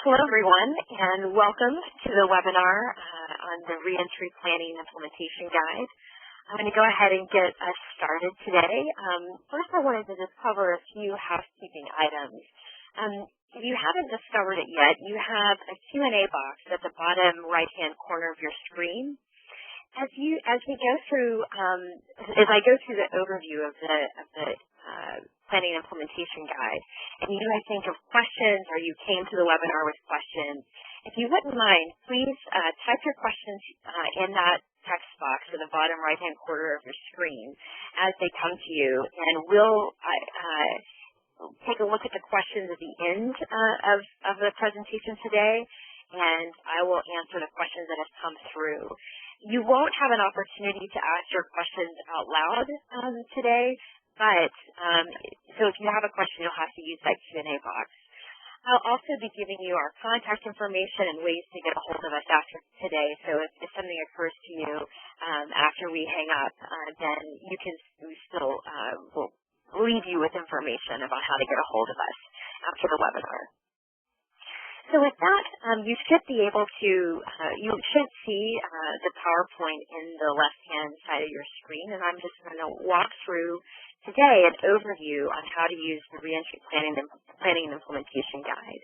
Hello, everyone, and welcome to the webinar on the Reentry Planning Implementation Guide. I'm going to go ahead and get us started today. First, I wanted to just cover a few housekeeping items. If you haven't discovered it yet, you have a Q&A box at the bottom right-hand corner of your screen. As I go through the overview of the Planning Implementation Guide, and you might think of questions or you came to the webinar with questions, if you wouldn't mind, please type your questions in that text box at the bottom right-hand corner of your screen as they come to you, and we'll take a look at the questions at the end of the presentation today, and I will answer the questions that have come through. You won't have an opportunity to ask your questions out loud today, but so if you have a question, you'll have to use that Q&A box. I'll also be giving you our contact information and ways to get a hold of us after today. So if something occurs to you after we hang up, then we still will leave you with information about how to get a hold of us after the webinar. So with that, you should be able to, you should see the PowerPoint in the left-hand side of your screen, and I'm just going to walk through today an overview on how to use the Reentry Planning and Implementation Guide.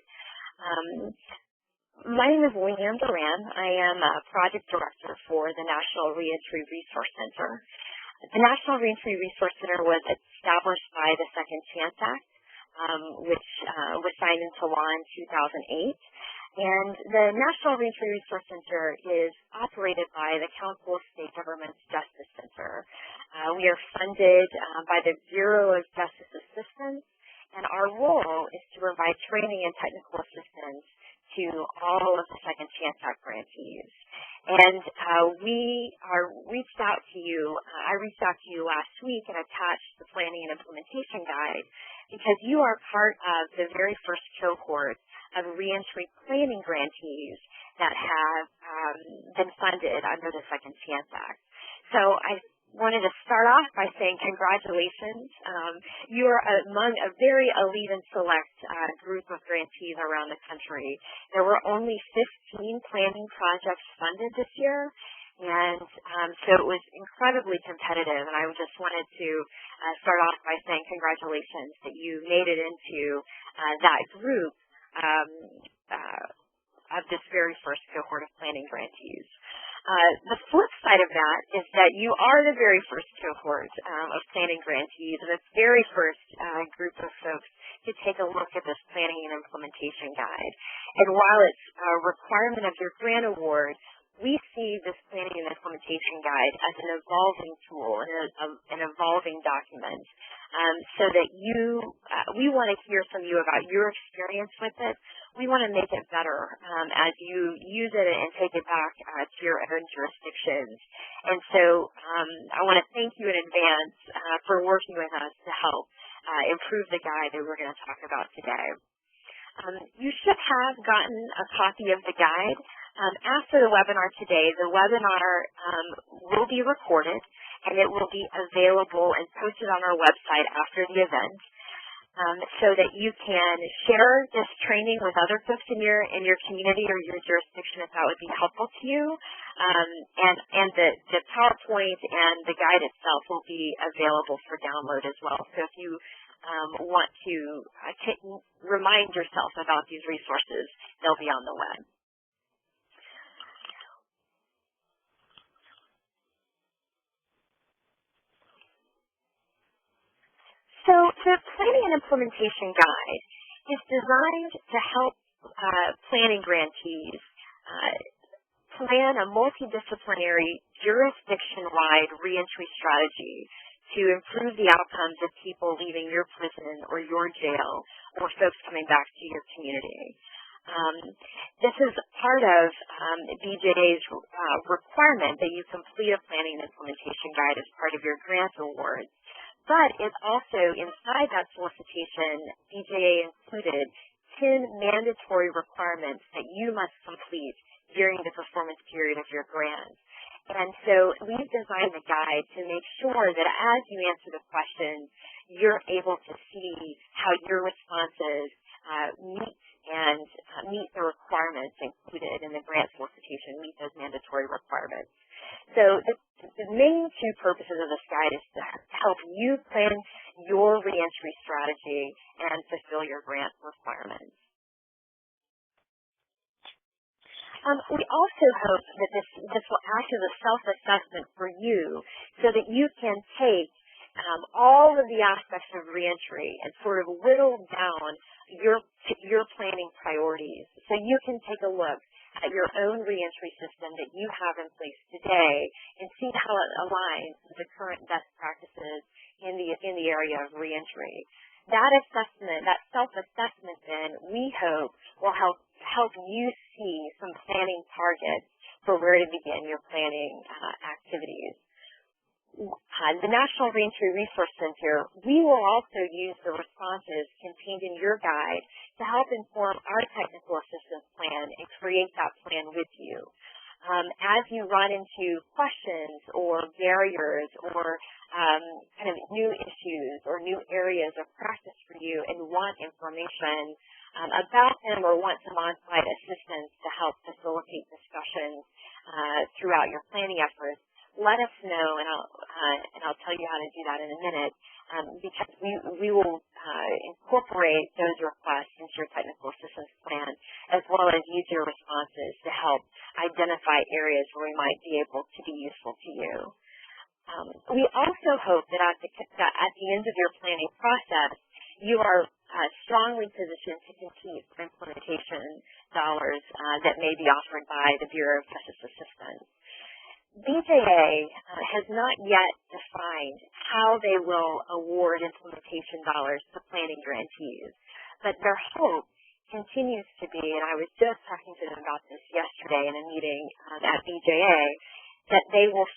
My name is Leanne Duran. I am a Project Director for the National Reentry Resource Center. The National Reentry Resource Center was established by the Second Chance Act, which was signed into law in 2008. And the National Reentry Resource Center is operated by the Council of State Governments Justice Center. We are funded by the Bureau of Justice Assistance, and our role is to provide training and technical assistance to all of the Second Chance Act grantees. And I reached out to you last week and attached the Planning and Implementation Guide because you are part of the very first cohort of reentry planning grantees that have been funded under the Second Chance Act. So I wanted to start off by saying congratulations. You are among a very elite and select group of grantees around the country. There were only 15 planning projects funded this year, and so it was incredibly competitive, and I just wanted to start off by saying congratulations that you made it into that group of this very first cohort of planning grantees. The flip side of that is that you are the very first cohort of planning grantees, and the very first group of folks to take a look at this Planning and Implementation Guide. And while it's a requirement of your grant award, we see this Planning and Implementation Guide as an evolving tool and an evolving document, so that we want to hear from you about your experience with it. We want to make it better as you use it and take it back to your own jurisdictions. And so I want to thank you in advance for working with us to help improve the guide that we're going to talk about today. You should have gotten a copy of the guide. After the webinar today, the webinar will be recorded, and it will be available and posted on our website after the event, so that you can share this training with other folks in your community or your jurisdiction if that would be helpful to you. And the PowerPoint and the guide itself will be available for download as well. So if you want to remind yourself about these resources, they'll be on the web. So the Planning and Implementation Guide is designed to help planning grantees plan a multidisciplinary, jurisdiction-wide reentry strategy to improve the outcomes of people leaving your prison or your jail or folks coming back to your community. This is part of BJA's requirement that you complete a Planning and Implementation Guide as part of your grant award. But it's also, inside that solicitation, BJA included 10 mandatory requirements that you must complete during the performance period of your grant. And so we've designed the guide to make sure that as you answer the questions, you're able to see how your responses meet the requirements included in the grant solicitation meet those mandatory requirements. So the main two purposes of this guide is to help you plan your reentry strategy and fulfill your grant requirements. We also hope that this will act as a self-assessment for you so that you can take all of the aspects of reentry and sort of whittle down your planning priorities. So you can take a look at your own reentry system that you have in place today and see how it aligns with the current best practices in the area of reentry. That assessment, that self-assessment then, we hope will help you see some planning targets for where to begin your planning activities. The National Reentry Resource Center, we will also use the responses contained in your guide to help inform our technical assistance plan and create that plan with you. As you run into questions or barriers or kind of new issues or new areas of practice for you and want information about them or want some on-site assistance to help facilitate discussions throughout your planning efforts, let us know, and I'll tell you how to do that in a minute, because we will incorporate those requests into your technical assistance plan, as well as use your responses to help identify areas where we might be able to be useful to you. We also hope that at the end of your planning process, you are strongly positioned to compete for implementation dollars that may be offered by the Bureau of Justice Assistance. BJA has not yet defined how they will award implementation dollars to planning grantees, but their hope continues to be, and I was just talking to them about this yesterday in a meeting at BJA, that they will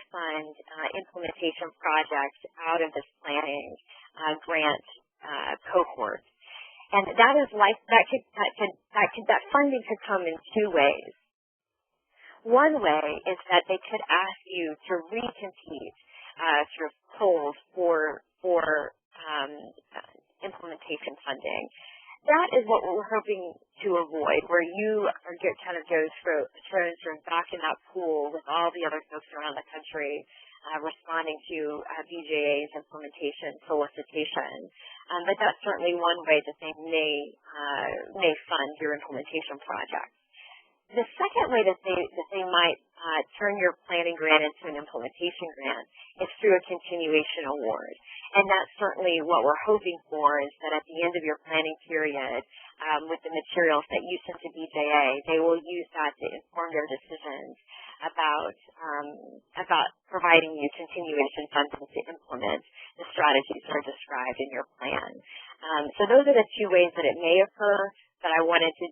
fund implementation projects out of this planning grant cohort, and that funding could come in two ways. One way is that they could ask you to recompete through polls for implementation funding. That is what we're hoping to avoid, where you kind of thrown sort of back in that pool with all the other folks around the country responding to BJA's implementation solicitation. But that's certainly one way that they may fund your implementation project. The second way that they might turn your planning grant into an implementation grant is through a continuation award. And that's certainly what we're hoping for, is that at the end of your planning period, with the materials that you send to BJA, they will use that to inform their decisions about providing you continuation funding to implement the strategies that are described in your plan. So those are the two ways that it may occur, but I wanted to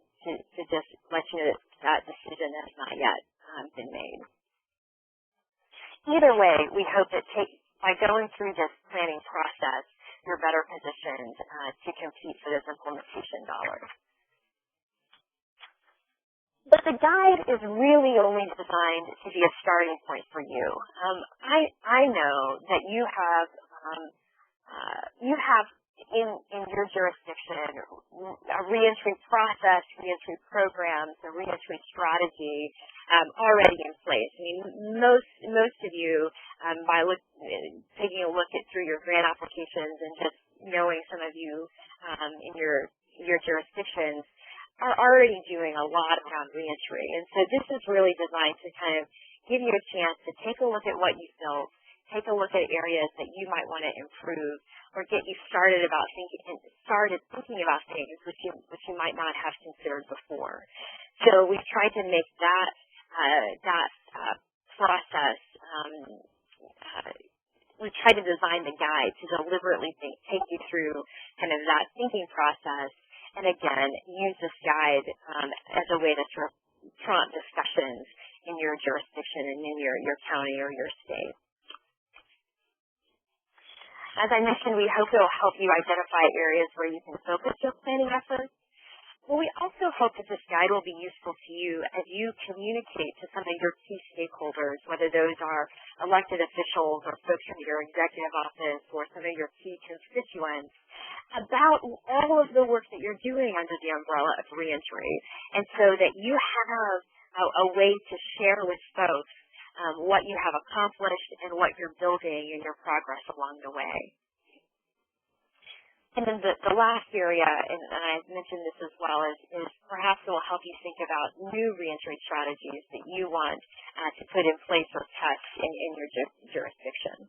just let you know that decision has not yet been made. Either way, we hope that by going through this planning process, you're better positioned to compete for those implementation dollars. But the guide is really only designed to be a starting point for you. I know that you have in your jurisdiction a reentry process, reentry programs, a reentry strategy already in place. I mean, most of you, by taking a look through your grant applications and just knowing some of you in your jurisdictions, are already doing a lot around reentry. And so this is really designed to kind of give you a chance to take a look at what you built, take a look at areas that you might want to improve, or get you started thinking about things which you might not have considered before. So we've tried to make that process. We've tried to design the guide to deliberately take you through kind of that thinking process, and again, use this guide as a way to prompt discussions in your jurisdiction and in your county or your state. As I mentioned, we hope it will help you identify areas where you can focus your planning efforts. Well, we also hope that this guide will be useful to you as you communicate to some of your key stakeholders, whether those are elected officials or folks from your executive office or some of your key constituents, about all of the work that you're doing under the umbrella of reentry, and so that you have a way to share with folks what you have accomplished and what you're building in your progress along the way. And then the last area, and I've mentioned this as well, is perhaps it will help you think about new reentry strategies that you want to put in place or test in your jurisdiction.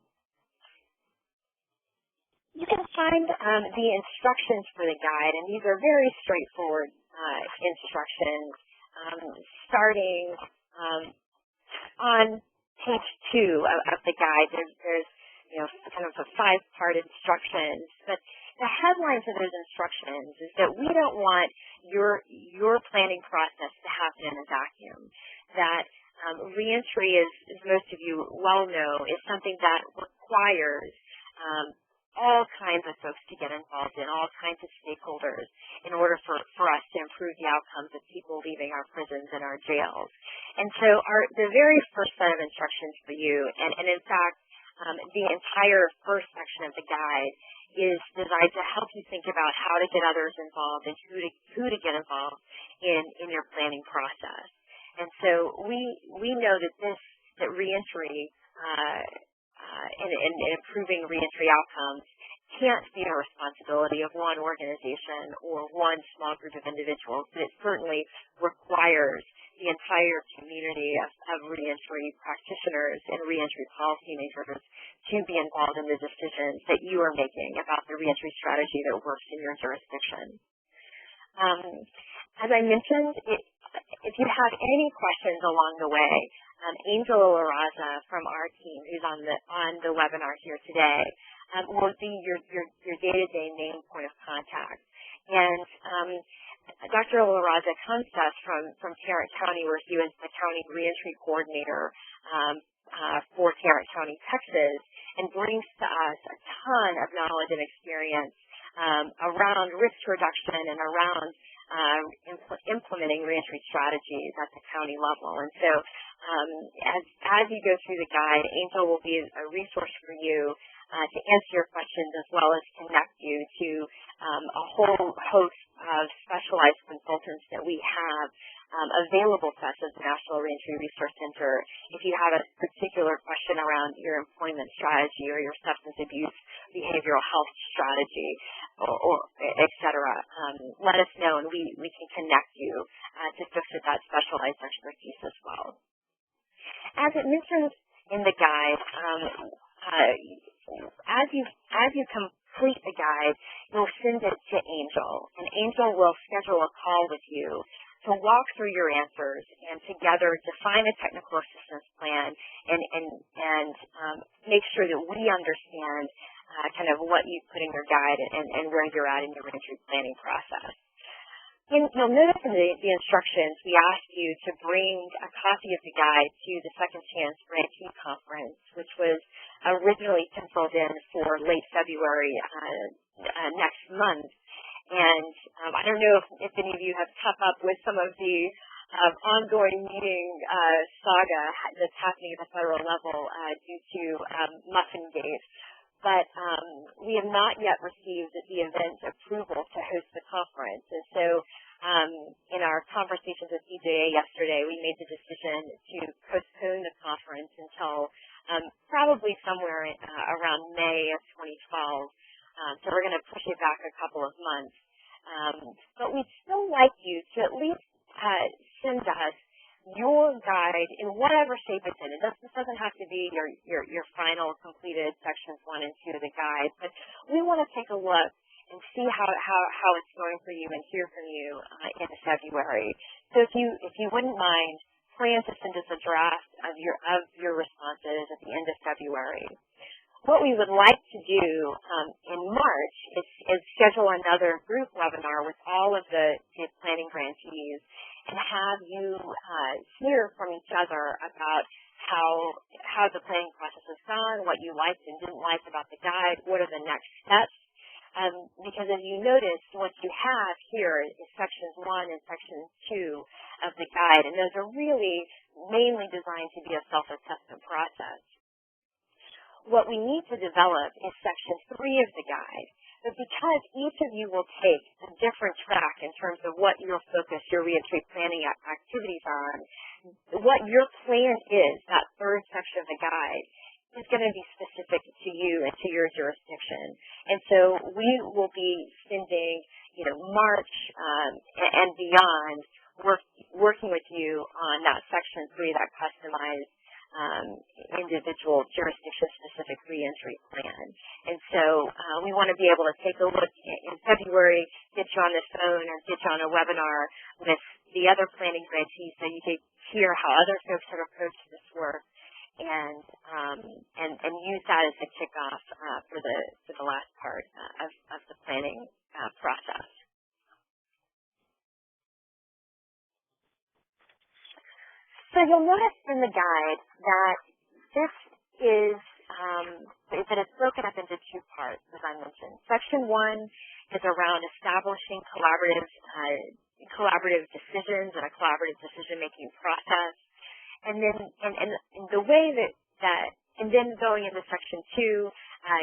You can find the instructions for the guide, and these are very straightforward instructions, starting on page 2 of the guide. There's kind of a 5-part instructions, but the headline for those instructions is that we don't want your planning process to happen in a vacuum. That reentry, as most of you well know, is something that requires all kinds of folks to get involved in, all kinds of stakeholders, in order for us to improve the outcomes of people leaving our prisons and our jails. And so the very first set of instructions for you, and in fact, the entire first section of the guide is designed to help you think about how to get others involved and who to get involved in your planning process. And so we know that reentry and improving reentry outcomes can't be a responsibility of one organization or one small group of individuals, but it certainly requires the entire community of reentry practitioners and reentry policymakers to be involved in the decisions that you are making about the reentry strategy that works in your jurisdiction. As I mentioned, if you have any questions along the way, Angel Laraza from our team, who's on the webinar here today, will be your day-to-day main point of contact. And Dr. Laraza comes to us from Tarrant County, where he was the county reentry coordinator for Tarrant County, Texas, and brings to us a ton of knowledge and experience around risk reduction and around implementing reentry strategies at the county level. And so as you go through the guide, Angel will be a resource for you to answer your questions, as well as connect you to a whole host of specialized consultants that we have available to us at the National Reentry Resource Center. If you have a particular question around your employment strategy or your substance abuse behavioral health strategy, or et cetera, let us know, and we can connect you to folks with that specialized expertise as well. As it mentions in the guide, as you complete the guide, you'll send it to Angel, and Angel will schedule a call with you to walk through your answers and together define a technical assistance plan and make sure that we understand kind of what you put in your guide and where you're at in your reentry planning process. And you'll notice in the instructions, we ask you to bring a copy of the guide to the Second Chance Grantee Conference, which was originally penciled in for late February next month. And I don't know if any of you have kept up with some of the ongoing meeting saga that's happening at the federal level due to Muffingate. But we have not yet received the event approval to host the conference. And so in our conversations with EJA yesterday, we made the decision to postpone the conference until probably somewhere around May of 2012. So we're going to push it back a couple of months. But we'd still like you to at least send us your guide in whatever shape it's in. This doesn't have to be your final completed sections 1 and 2 of the guide, but we want to take a look and see how it's going for you and hear from you in February. So if you wouldn't mind, plan to send us a draft of your responses at the end of February. What we would like to do in March is schedule another group webinar with all of the planning grantees and have you hear from each other about how the planning process has gone, what you liked and didn't like about the guide, what are the next steps. Because as you notice, what you have here is sections 1 and section 2 of the guide, and those are really mainly designed to be a self-assessment process. What we need to develop is section 3 of the guide, But because each of you will take a different track in terms of what you'll focus your reentry planning activities on, what your plan is, that third section of the guide, is going to be specific to you and to your jurisdiction. And so we will be spending, March and beyond working with you on that section 3, that customized individual jurisdiction-specific reentry plan. And so we want to be able to take a look in February, get you on the phone or get you on a webinar with the other planning grantees so you can hear how other folks have approached this work and use that as a kickoff for the last part of the planning process. So you'll notice in the guide that this is that it's broken up into 2 parts, as I mentioned. Section 1 is around establishing collaborative decisions and a collaborative decision-making process, and then the way and then going into Section 2,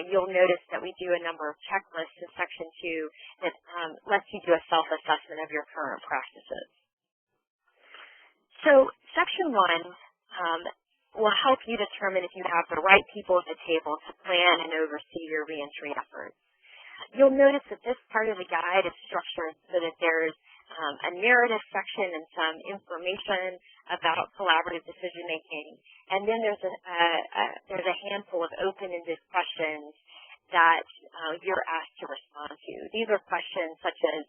you'll notice that we do a number of checklists in Section 2 that lets you do a self-assessment of your current practices. So Section 1 will help you determine if you have the right people at the table to plan and oversee your reentry efforts. You'll notice that this part of the guide is structured so that there's a narrative section and some information about collaborative decision-making, and then there's a handful of open-ended questions that you're asked to respond to. These are questions such as,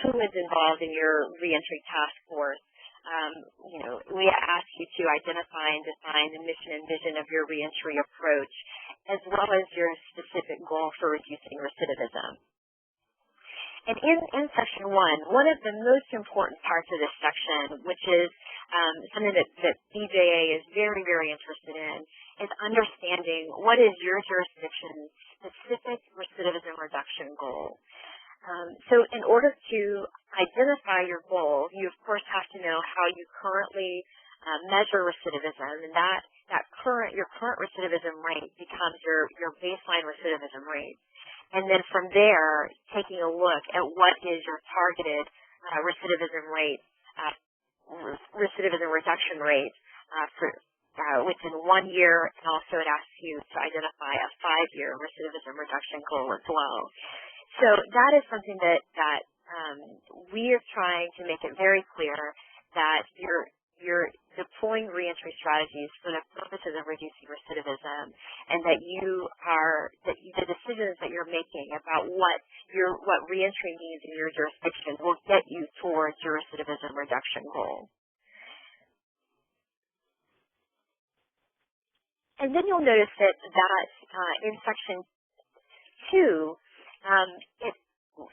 who is involved in your reentry task force? We ask you to identify and define the mission and vision of your reentry approach, as well as your specific goal for reducing recidivism. And in Section 1, one of the most important parts of this section, which is something that BJA is very, very interested in, is understanding what is your jurisdiction's specific recidivism reduction goal. So in order to identify your goal, you of course have to know how you currently measure recidivism, and your current recidivism rate becomes your baseline recidivism rate. And then from there, taking a look at what is your targeted recidivism reduction rate within 1 year, and also it asks you to identify a 5-year recidivism reduction goal as well. So that is something that we are trying to make it very clear that you're deploying reentry strategies for the purposes of reducing recidivism, and that the decisions that you're making about what reentry means in your jurisdiction will get you towards your recidivism reduction goal. And then you'll notice that in Section 2,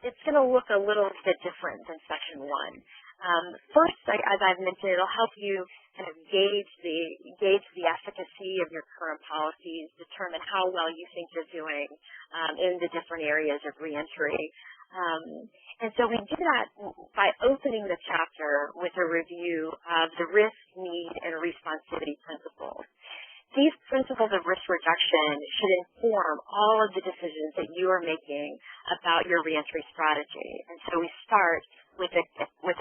it's going to look a little bit different than Section 1. First, as I've mentioned, it'll help you kind of gauge the efficacy of your current policies, determine how well you think you're doing in the different areas of reentry. And so we do that by opening the chapter with a review of the risk, need, and responsivity principles. These principles of risk reduction should inform all of the decisions that you are making about your reentry strategy. And so we start with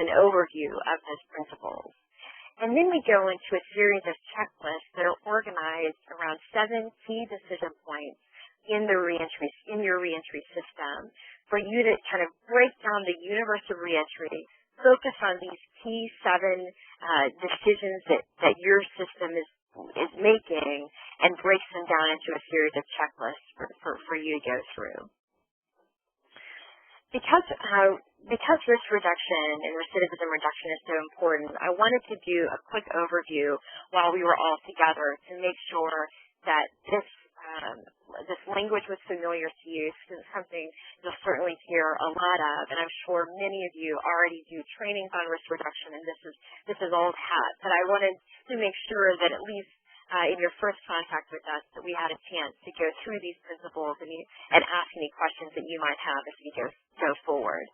an overview of those principles. And then we go into a series of checklists that are organized around 7 key decision points in your reentry system for you to kind of break down the universe of reentry, focus on these key 7 decisions that your system is making, and breaks them down into a series of checklists for you to go through. Because risk reduction and recidivism reduction is so important, I wanted to do a quick overview while we were all together to make sure that this language was familiar to you. This is something you'll certainly hear a lot of, and I'm sure many of you already do trainings on risk reduction, and this is old hat. But I wanted to make sure that at least in your first contact with us, that we had a chance to go through these principles and ask any questions that you might have as we go forward.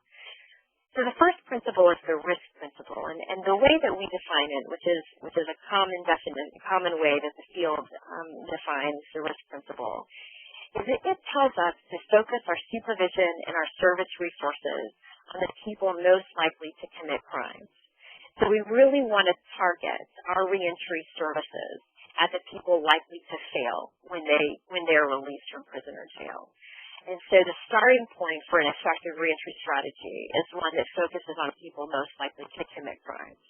So the first principle is the risk principle, and the way that we define it, which is a common way that the field defines the risk principle, is it tells us to focus our supervision and our service resources on the people most likely to commit crimes. So we really want to target our reentry services at the people likely to fail when they're released from prison or jail. And so the starting point for an effective reentry strategy is one that focuses on people most likely to commit crimes.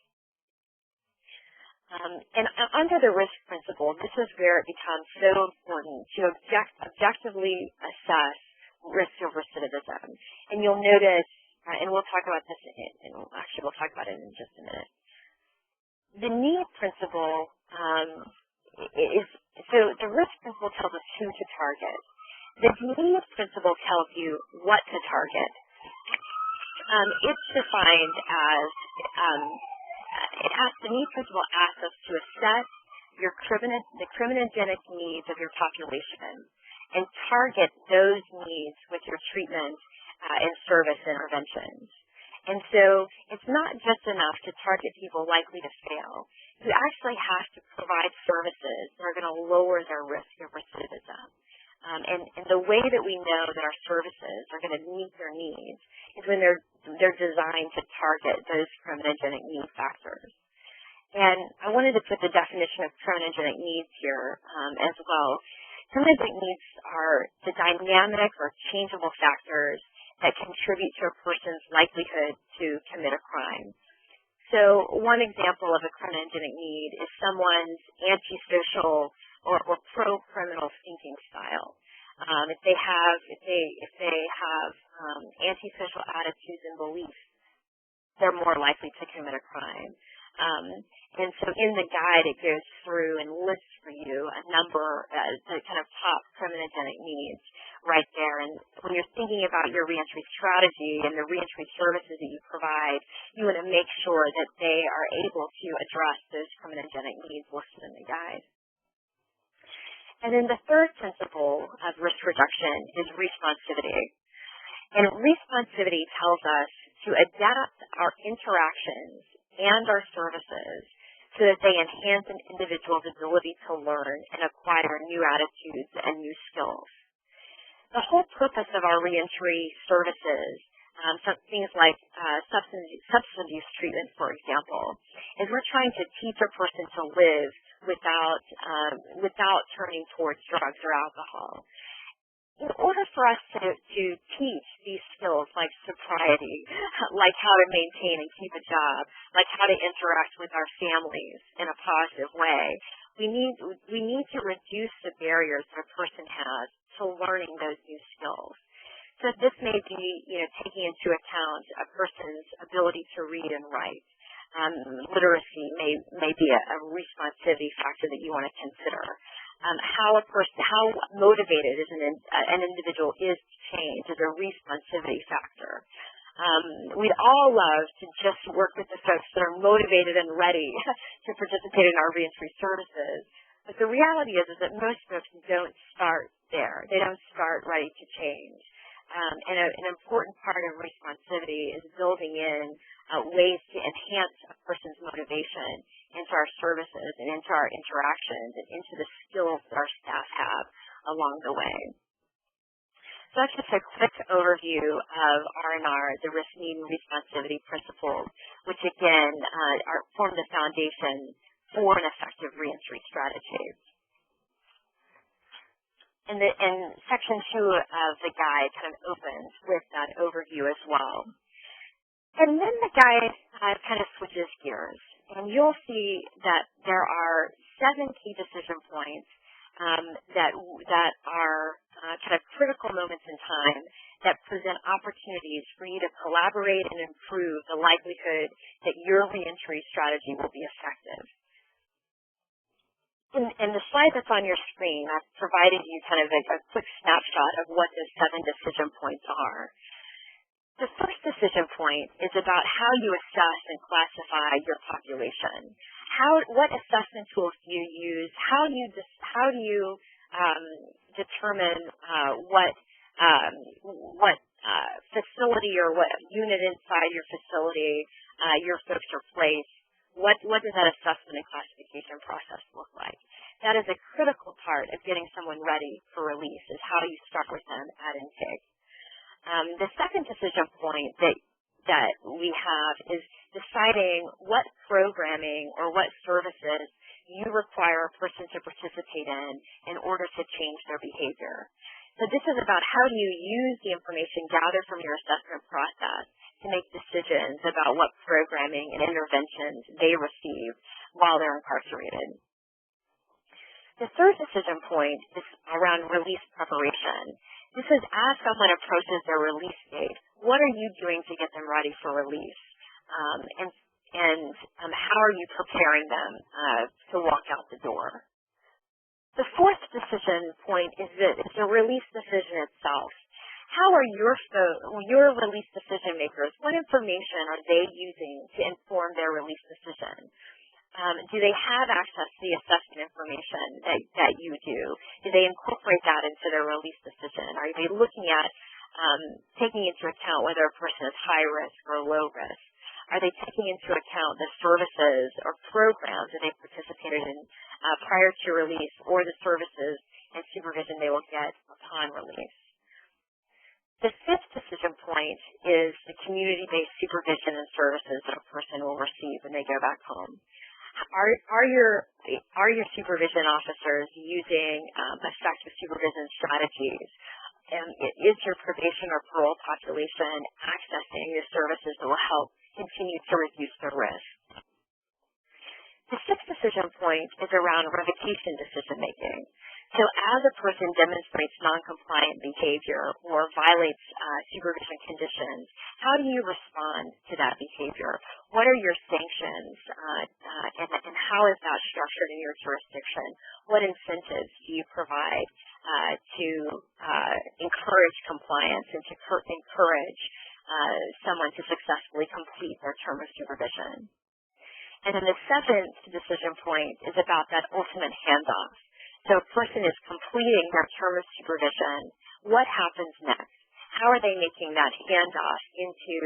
And under the risk principle, this is where it becomes so important to objectively assess risk of recidivism. And you'll notice, and we'll talk about this, we'll talk about it in just a minute. The need principle so the risk principle tells us who to target. The need principle tells you what to target. It's defined as the need principle asks us to assess the criminogenic needs of your population and target those needs with your treatment and service interventions. And so it's not just enough to target people likely to fail. You actually have to provide services that are going to lower their risk of recidivism. And the way that we know that our services are going to meet their needs is when they're designed to target those criminogenic need factors. And I wanted to put the definition of criminogenic needs here as well. Criminogenic needs are the dynamic or changeable factors that contribute to a person's likelihood to commit a crime. So one example of a criminogenic need is someone's antisocial or pro-criminal thinking style. If they have antisocial attitudes and beliefs, they're more likely to commit a crime. And so in the guide, it goes through and lists for you a number, the kind of top criminogenic needs right there. And when you're thinking about your reentry strategy and the reentry services that you provide, you want to make sure that they are able to address those criminogenic needs listed in the guide. And then the third principle of risk reduction is responsivity. And responsivity tells us to adapt our interactions and our services so that they enhance an individual's ability to learn and acquire new attitudes and new skills. The whole purpose of our reentry services, things like substance abuse treatment, for example, is we're trying to teach a person to live without turning towards drugs or alcohol. In order for us to teach these skills like sobriety, like how to maintain and keep a job, like how to interact with our families in a positive way, we need to reduce the barriers that a person has to learning those new skills. So this may be, taking into account a person's ability to read and write. Literacy may be a responsivity factor that you want to consider. How motivated an individual is to change is a responsivity factor. We'd all love to just work with the folks that are motivated and ready to participate in our reentry services. But the reality is that most folks don't start there. They don't start ready to change. And an important part of responsivity is building in ways to enhance a person's motivation into our services and into our interactions and into the skills that our staff have along the way. So that's just a quick overview of R&R, the risk, need, and responsivity principles, which again form the foundation for an effective reentry strategy. And section 2 of the guide kind of opens with that overview as well. And then the guide kind of switches gears. And you'll see that there are 7 key decision points that are kind of critical moments in time that present opportunities for you to collaborate and improve the likelihood that your reentry strategy will be effective. In the slide that's on your screen, I've provided you kind of a quick snapshot of what those 7 decision points are. The first decision point is about how you assess and classify your population. What assessment tools do you use? How do you determine what facility or what unit inside your facility your folks are placed? What does that assessment and classification process look like? that is a critical part of getting someone ready for release, is how you start with them at intake. The second decision point that we have is deciding what programming or what services you require a person to participate in order to change their behavior. So this is about how do you use the information gathered from your assessment process to make decisions about what programming and interventions they receive while they're incarcerated. The third decision point is around release preparation. This is as someone approaches their release date, what are you doing to get them ready for release? And how are you preparing them to walk out the door? The fourth decision point is the release decision itself. How are your release decision makers, what information are they using to inform their release decision? Do they have access to the assessment information that you do? Do they incorporate that into their release decision? Are they looking at taking into account whether a person is high risk or low risk? Are they taking into account the services or programs that they participated in prior to release, or the services and supervision they will get upon release? The fifth decision point is the community-based supervision and services that a person will receive when they go back home. Are your supervision officers using effective supervision strategies? Is your probation or parole population accessing the services that will help continue to reduce the risk? The sixth decision point is around revocation decision-making. So as a person demonstrates non-compliant behavior or violates supervision conditions, how do you respond to that behavior? What are your sanctions, and how is that structured in your jurisdiction? What incentives do you provide to encourage compliance and to encourage someone to successfully complete their term of supervision? And then the seventh decision point is about that ultimate handoff. So a person is completing their term of supervision. What happens next? How are they making that handoff into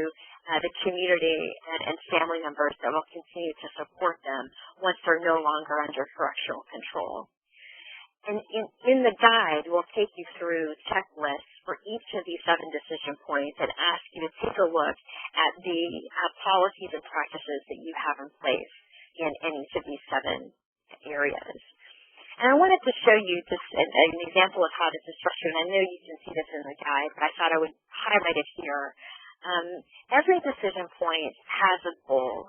the community and family members that will continue to support them once they're no longer under correctional control? And in the guide, we'll take you through checklists for each of these 7 decision points and ask you to take a look at the policies and practices that you have in place in each of these 7 areas. And I wanted to show you just an example of how this is structured. And I know you can see this in the guide, but I thought I would highlight it here. Every decision point has a goal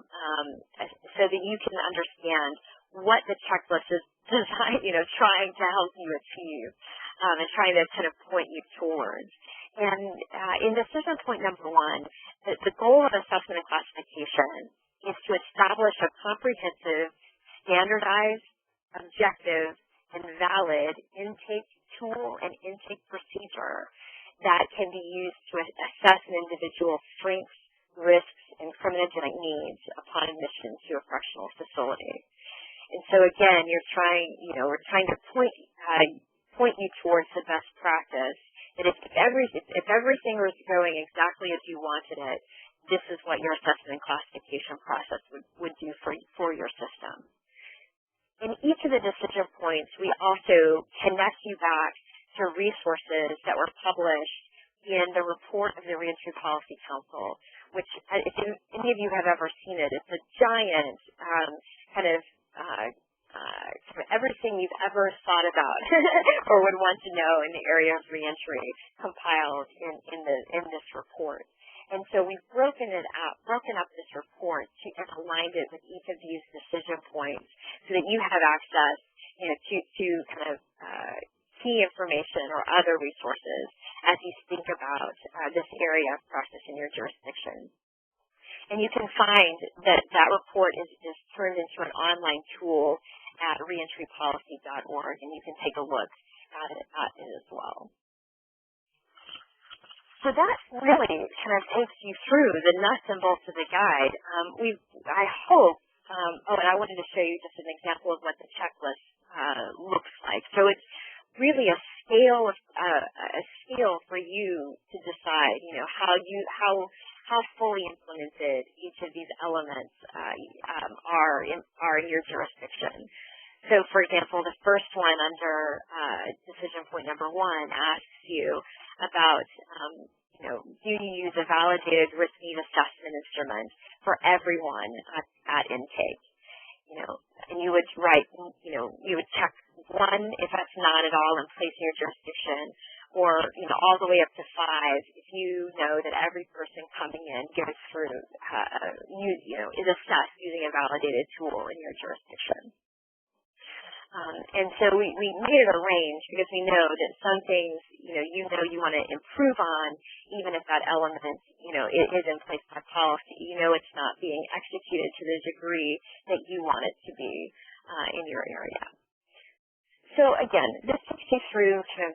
so that you can understand what the checklist is designed, trying to help you achieve and trying to kind of point you towards. And in decision point number 1, the goal of assessment and classification is to establish a comprehensive, standardized, objective, and valid intake tool and intake procedure that can be used to assess an individual's strengths, risks, and criminogenic needs upon admission to a correctional facility. And so again, we're trying to point you towards the best practice. That if everything was going exactly as you wanted it, this is what your assessment and classification process would do for your system. In each of the decision points, we also connect you back to resources that were published in the report of the Reentry Policy Council, which, if any of you have ever seen it, it's a giant kind of everything you've ever thought about or would want to know in the area of reentry compiled in this report. And so we've broken up this report and aligned it with each of these decision points so that you have access, to kind of key information or other resources as you think about this area of practice in your jurisdiction. And you can find that report is turned into an online tool at reentrypolicy.org, and you can take a look at it as well. So that really kind of takes you through the nuts and bolts of the guide. I hope, and I wanted to show you just an example of what the checklist looks like. So it's really a scale for you to decide, how fully implemented each of these elements are in your jurisdiction. So, for example, the first one under decision point number 1 asks you about, do you use a validated risk need assessment instrument for everyone at intake? And you would write, you would check 1 if that's not at all in place in your jurisdiction, or, all the way up to 5 if you know that every person coming in goes through, is assessed using a validated tool in your jurisdiction. And so we made it a range because we know that some things, you want to improve on, even if that element, it is in place by policy. It's not being executed to the degree that you want it to be in your area. So again, this takes you through kind of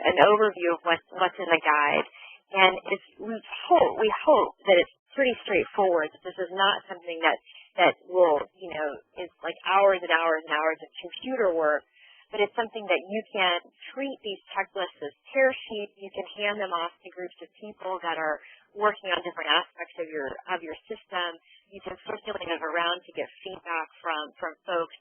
an overview of what's in the guide, and we hope that it's pretty straightforward. That this is not something that will, is like hours and hours and hours of computer work, but it's something that you can treat these checklists as tear sheets. You can hand them off to groups of people that are working on different aspects of your system. You can circulate it around to get feedback from folks.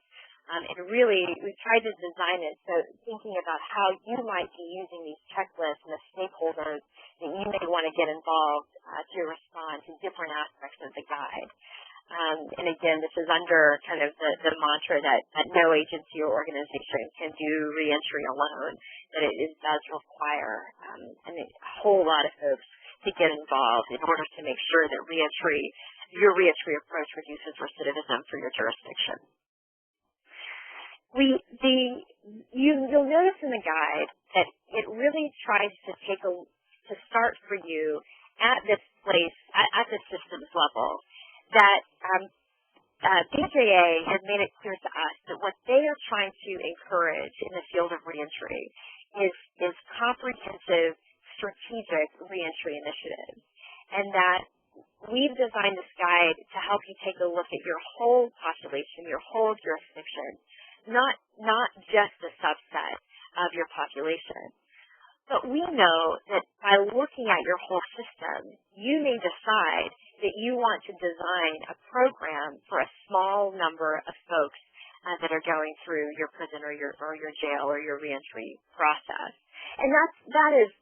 And really, we've tried to design it so thinking about how you might be using these checklists and the stakeholders that you may want to get involved to respond to different aspects of the guide. And again, this is under kind of the mantra that no agency or organization can do reentry alone, that it does require a whole lot of folks to get involved in order to make sure that your reentry approach reduces recidivism for your jurisdiction. You'll notice in the guide that it really tries to to start for you at this place, at the systems level, that BJA has made it clear to us that what they are trying to encourage in the field of reentry is comprehensive, strategic reentry initiatives, and that we've designed this guide to help you take a look at your whole population, your whole jurisdiction, not just a subset of your population. But we know that by looking at your whole system, you may decide that you want to design a program for a small number of folks that are going through your prison or your jail or your reentry process. And that is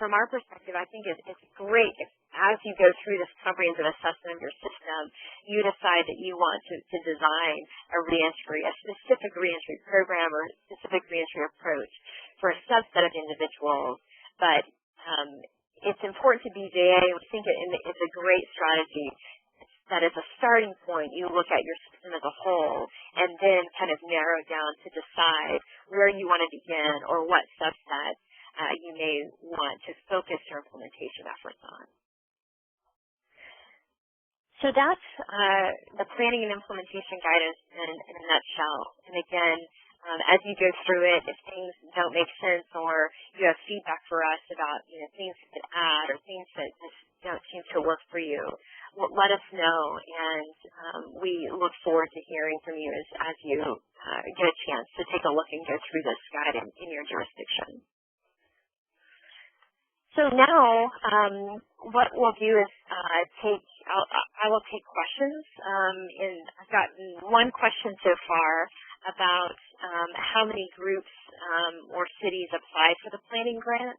from our perspective, I think it's great if as you go through this comprehensive assessment of your system, you decide that you want to design a specific reentry program or a specific reentry approach for a subset of individuals. But it's important to BJA. We think it's a great strategy that as a starting point, you look at your system as a whole and then kind of narrow down to decide where you want to begin or what subset you may want to focus your implementation efforts on. So that's the planning and implementation guidance in a nutshell. And again, as you go through it, if things don't make sense or you have feedback for us about things you could add or things that just don't seem to work for you, let us know, and we look forward to hearing from you as you get a chance to take a look and go through this guide in your jurisdiction. So now, what we'll do is I will take questions. And I've gotten one question so far about how many groups or cities applied for the planning grant,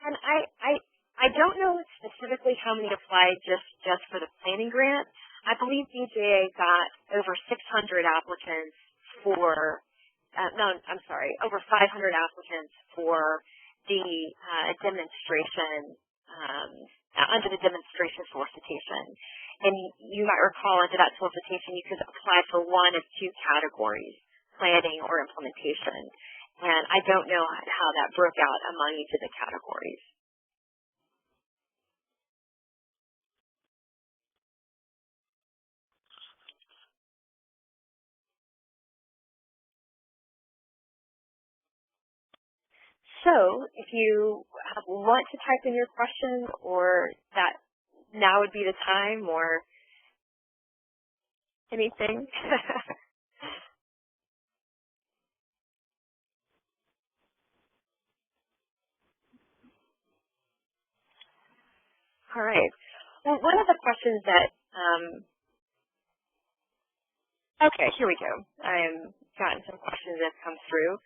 and I don't know specifically how many applied just for the planning grant. I believe BJA got over 600 applicants over 500 applicants for the demonstration, under the demonstration solicitation. And you might recall under that solicitation you could apply for one of two categories, planning or implementation. And I don't know how that broke out among each of the categories. So if you want to type in your question, or that now would be the time, or anything. All right. Well, one of the questions that Okay, here we go. I've gotten some questions that have come through.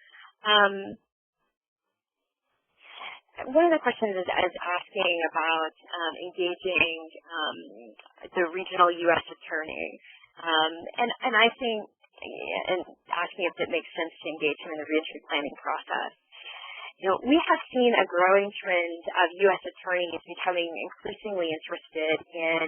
One of the questions is asking about engaging the regional U.S. attorney, and I think, and asking if it makes sense to engage him in the reentry planning process. We have seen a growing trend of U.S. attorneys becoming increasingly interested in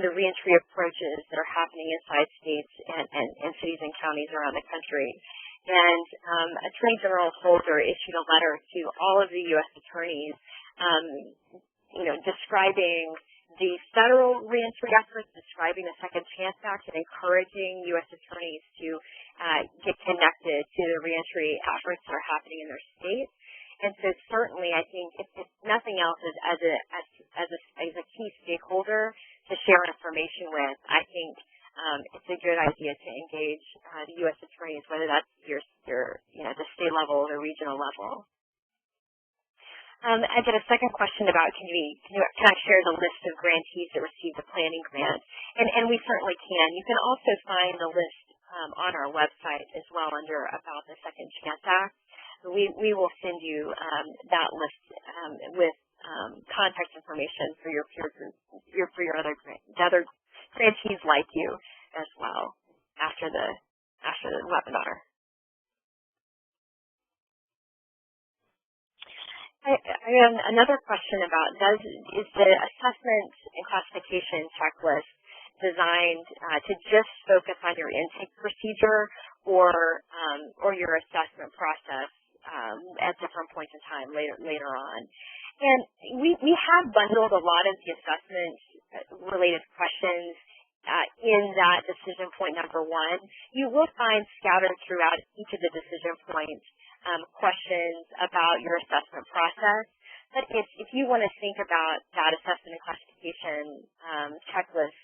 the reentry approaches that are happening inside states and cities and counties around the country. And Attorney General Holder issued a letter to all of the U.S. attorneys, describing the federal reentry efforts, describing the Second Chance Act, and encouraging U.S. attorneys to get connected to the reentry efforts that are happening in their state. And so certainly, I think, if nothing else, as a key stakeholder to share information with, I think it's a good idea to engage the U.S. attorneys, whether that's the state level or the regional level. I get a second question about can I share the list of grantees that received the planning grant? And we certainly can. You can also find the list on our website as well under About the Second Chance Act. We will send you that list with contact information for your peer group, for your other grantees like you as well after the webinar. I have another question about is the assessment and classification checklist designed to just focus on your intake procedure or your assessment process at different points in time later on? And we have bundled a lot of the assessment related questions in that decision point number 1. You will find scattered throughout each of the decision points questions about your assessment process. But if you want to think about that assessment and classification checklist,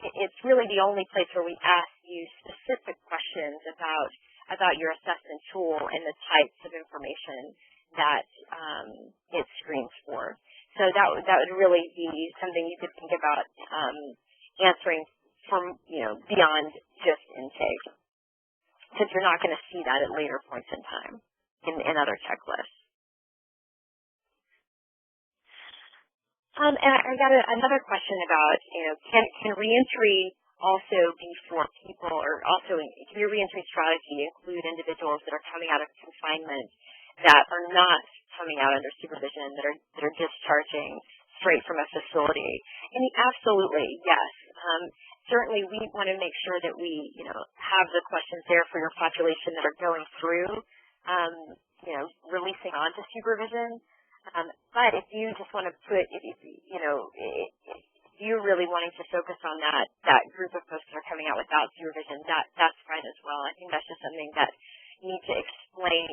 it's really the only place where we ask you specific questions about your assessment tool and the types of information that it screens for. So that would really be something you could think about answering from beyond just intake, because you're not going to see that at later points in time in other checklists. And I got another question about, can reentry also be for people, or also can your reentry strategy include individuals that are coming out of confinement that are not coming out under supervision, that are discharging straight from a facility? And absolutely, yes. Certainly, we want to make sure that we, have the questions there for your population that are going through, releasing onto supervision. But if you just want to put, if you're really wanting to focus on that group of folks that are coming out without supervision, that's fine as well. I think that's just something that you need to explain,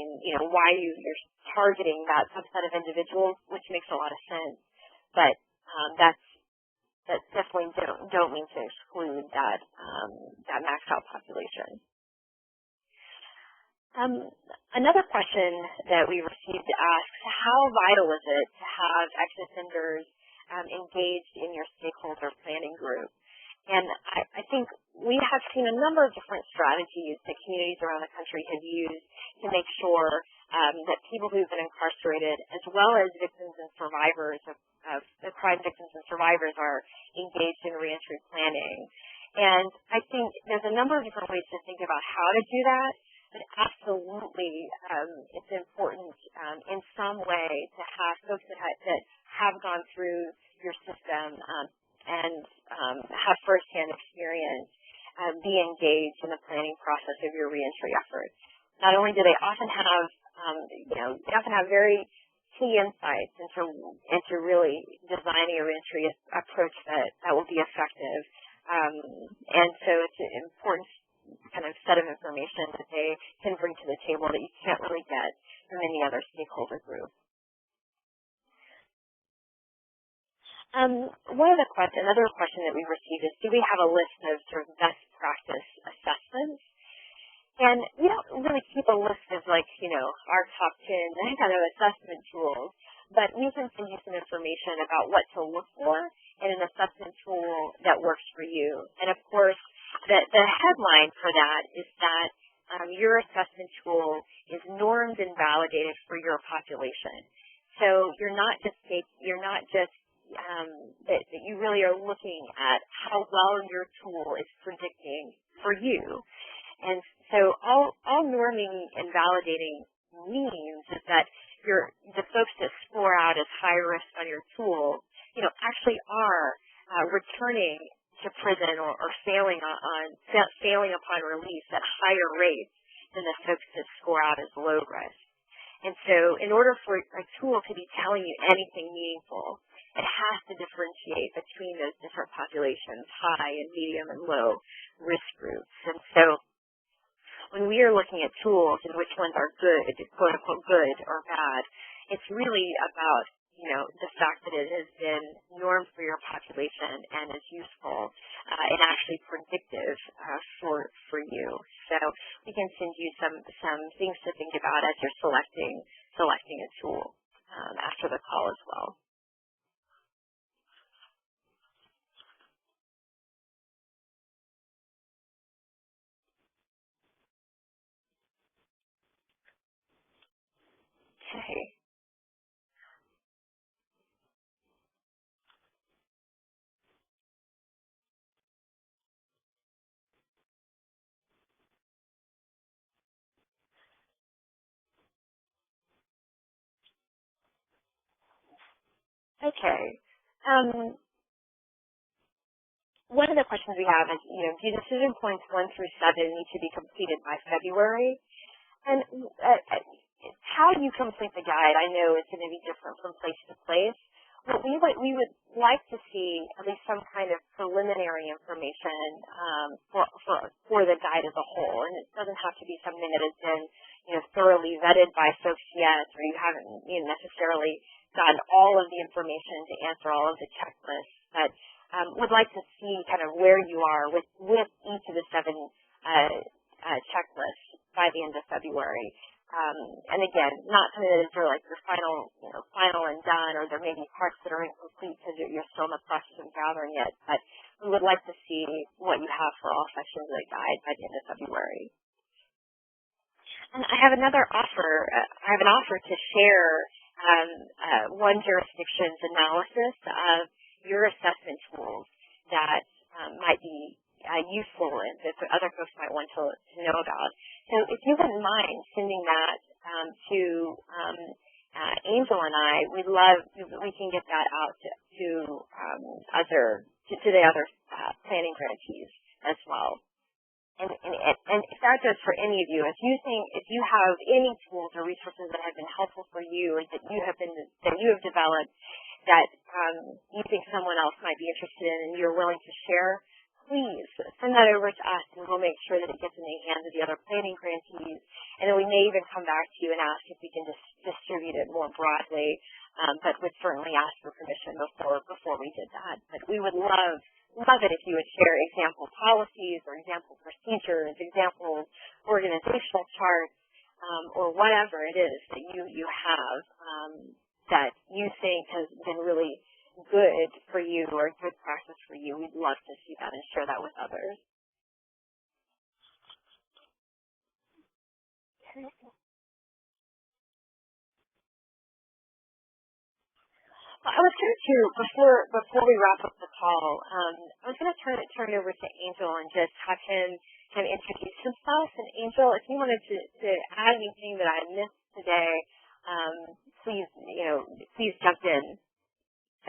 why you're targeting that subset of individuals, which makes a lot of sense. But that definitely don't mean to exclude that maxed out population. Another question that we received asks, how vital is it to have ex-offenders engaged in your stakeholder planning group? And I think we have seen a number of different strategies that communities around the country have used to make sure that people who've been incarcerated, as well as victims and survivors of the crime victims and survivors, are engaged in reentry planning. And I think there's a number of different ways to think about how to do that, but absolutely it's important in some way to have folks that have gone through your system and have firsthand experience be engaged in the planning process of your reentry efforts. Not only do they often have, they often have very key insights into really designing a reentry approach that will be effective. And so it's an important kind of set of information that they can bring to the table that you can't really get from any other stakeholder group. Another question that we received is, do we have a list of sort of best practice assessments? And we don't really keep a list of our top 10 kind of assessment tools, but we can send you some information about what to look for in an assessment tool that works for you. And of course, the headline for that is that your assessment tool is normed and validated for your population. So you're not just that you really are looking at how well your tool is predicting for you. And so all norming and validating means is that the folks that score out as high risk on your tool, actually are returning to prison or failing upon release at higher rates than the folks that score out as low risk. And so in order for a tool to be telling you anything meaningful, it has to differentiate between those different populations, high and medium and low risk groups. And so when we are looking at tools and which ones are good, quote unquote good or bad, it's really about the fact that it has been normed for your population and is useful and actually predictive for you. So we can send you some things to think about as you're selecting a tool after the call as well. Okay. Okay. One of the questions we have is, do decision points 1 through 7 need to be completed by February? And how you complete the guide, I know is going to be different from place to place. But we would like to see at least some kind of preliminary information for the guide as a whole. And it doesn't have to be something that has been thoroughly vetted by folks yet, or you haven't necessarily gotten all of the information to answer all of the checklists. But would like to see kind of where you are with each of the 7 checklists by the end of February. And again, not something that is like your final and done, or there may be parts that are incomplete because you're still in the process of gathering it. But we would like to see what you have for all sections of the guide by the end of February. And I have another offer. I have an offer to share one jurisdiction's analysis of your assessment tools that might be useful and that other folks might want to know about. So if you wouldn't mind sending that to Angel and I, we can get that out to the other planning grantees as well. And if that goes for any of you, if you have any tools or resources that have been helpful for you, or that you have developed that you think someone else might be interested in and you're willing to share, please send that over to us, and we'll make sure that it gets in the hands of the other planning grantees. And then we may even come back to you and ask if we can distribute it more broadly, but would certainly ask for permission before we did that. But we would love it if you would share example policies or example procedures, example organizational charts, or whatever it is that you have that you think has been really good for you or good practice for you. We'd love to see that and share that with others. Okay. Well, I was going to, before we wrap up the call, I was going to turn it over to Angel and just have him kind of introduce himself. And Angel, if you wanted to add anything that I missed today, please jump in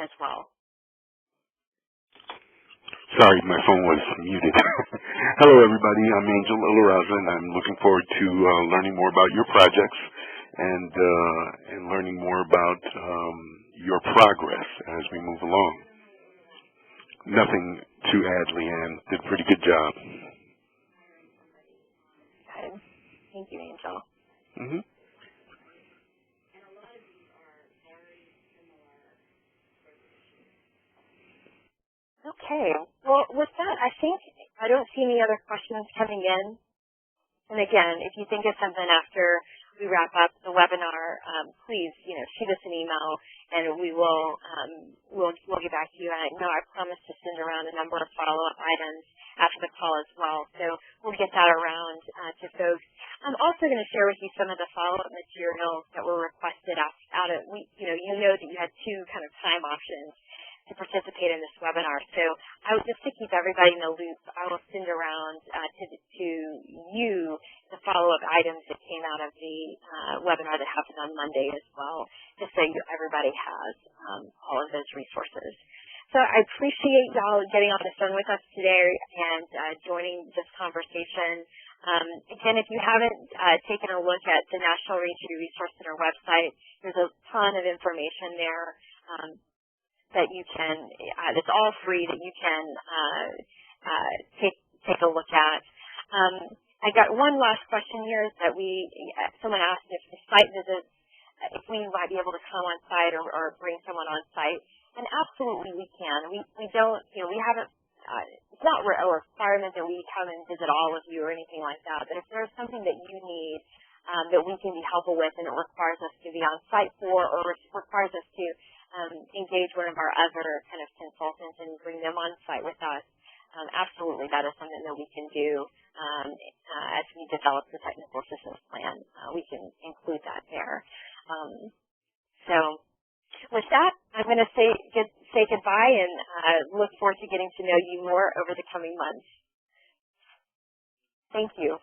as well. Sorry, my phone was muted. Hello, everybody. I'm Angel Olaraza, and I'm looking forward to learning more about your projects and learning more about your progress as we move along. Nothing to add, Leanne. Did a pretty good job. Good. Thank you, Angel. Mm-hmm. Okay. Well, with that, I don't see any other questions coming in. And again, if you think of something after we wrap up the webinar, please, shoot us an email, and we'll get back to you. And I know I promised to send around a number of follow-up items after the call as well, so we'll get that around to folks. I'm also going to share with you some of the follow-up materials that were requested out of, you know that you had two kind of time options to participate in this webinar. So just to keep everybody in the loop, I will send around to you the follow-up items that came out of the webinar that happened on Monday as well, just so everybody has all of those resources. So I appreciate y'all getting on the phone with us today and joining this conversation. Again, if you haven't taken a look at the National Reentry Resource Center website, there's a ton of information there that you can, that's all free, that you can take a look at. I got one last question here that someone asked if the site visits, if we might be able to come on site or bring someone on site. And absolutely we can. We don't, we haven't, it's not a requirement that we come and visit all of you or anything like that, but if there's something that you need that we can be helpful with and it requires us to be on site for or requires us to engage one of our other kind of consultants and bring them on site with us, absolutely that is something that we can do as we develop the technical assistance plan. We can include that there. So with that, I'm going to say goodbye and look forward to getting to know you more over the coming months. Thank you.